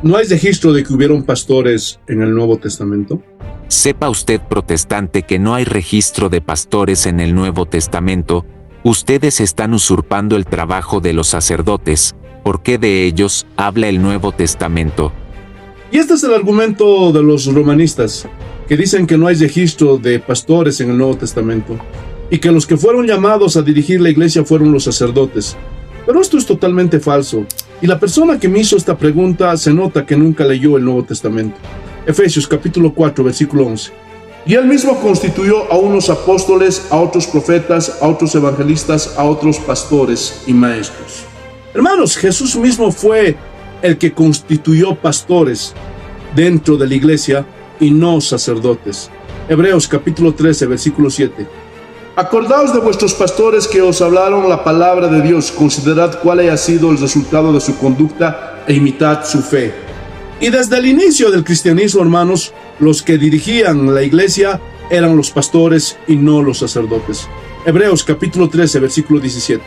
¿No hay registro de que hubieron pastores en el Nuevo Testamento? Sepa usted, protestante, que no hay registro de pastores en el Nuevo Testamento. Ustedes están usurpando el trabajo de los sacerdotes. ¿Por qué de ellos habla el Nuevo Testamento? Y este es el argumento de los romanistas, que dicen que no hay registro de pastores en el Nuevo Testamento, y que los que fueron llamados a dirigir la iglesia fueron los sacerdotes. Pero esto es totalmente falso, y la persona que me hizo esta pregunta se nota que nunca leyó el Nuevo Testamento. Efesios capítulo 4, versículo 11. Y él mismo constituyó a unos apóstoles, a otros profetas, a otros evangelistas, a otros pastores y maestros. Hermanos, Jesús mismo fue el que constituyó pastores dentro de la iglesia y no sacerdotes. Hebreos capítulo 13, versículo 7. Acordaos de vuestros pastores que os hablaron la palabra de Dios, considerad cuál haya sido el resultado de su conducta e imitad su fe. Y desde el inicio del cristianismo, hermanos, los que dirigían la iglesia eran los pastores y no los sacerdotes. Hebreos capítulo 13, versículo 17.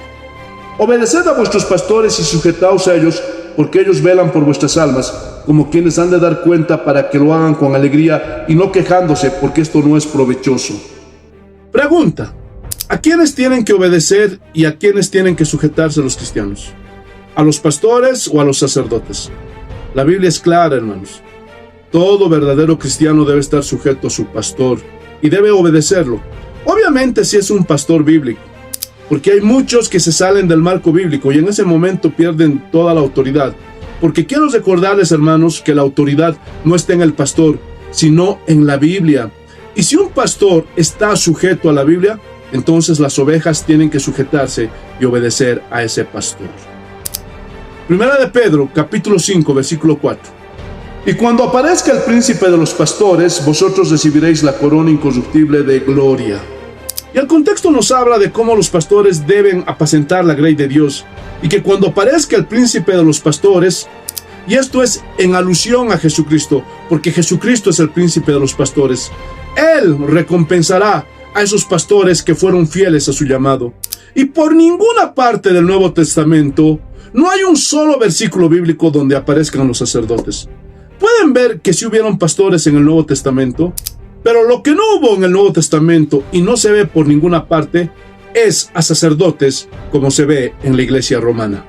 Obedeced a vuestros pastores y sujetaos a ellos, porque ellos velan por vuestras almas, como quienes han de dar cuenta, para que lo hagan con alegría y no quejándose, porque esto no es provechoso. Pregunta: ¿a quiénes tienen que obedecer y a quiénes tienen que sujetarse los cristianos? ¿A los pastores o a los sacerdotes? La Biblia es clara, hermanos. Todo verdadero cristiano debe estar sujeto a su pastor y debe obedecerlo. Obviamente si es un pastor bíblico, porque hay muchos que se salen del marco bíblico y en ese momento pierden toda la autoridad. Porque quiero recordarles, hermanos, que la autoridad no está en el pastor, sino en la Biblia. Y si un pastor está sujeto a la Biblia, entonces las ovejas tienen que sujetarse y obedecer a ese pastor. Primera de Pedro, capítulo 5, versículo 4. Y cuando aparezca el príncipe de los pastores, vosotros recibiréis la corona incorruptible de gloria. Y el contexto nos habla de cómo los pastores deben apacentar la grey de Dios, y que cuando aparezca el príncipe de los pastores, y esto es en alusión a Jesucristo, porque Jesucristo es el príncipe de los pastores, Él recompensará a esos pastores que fueron fieles a su llamado. Y por ninguna parte del Nuevo Testamento no hay un solo versículo bíblico donde aparezcan los sacerdotes. Pueden ver que sí hubieron pastores en el Nuevo Testamento, pero lo que no hubo en el Nuevo Testamento y no se ve por ninguna parte es a sacerdotes como se ve en la iglesia romana.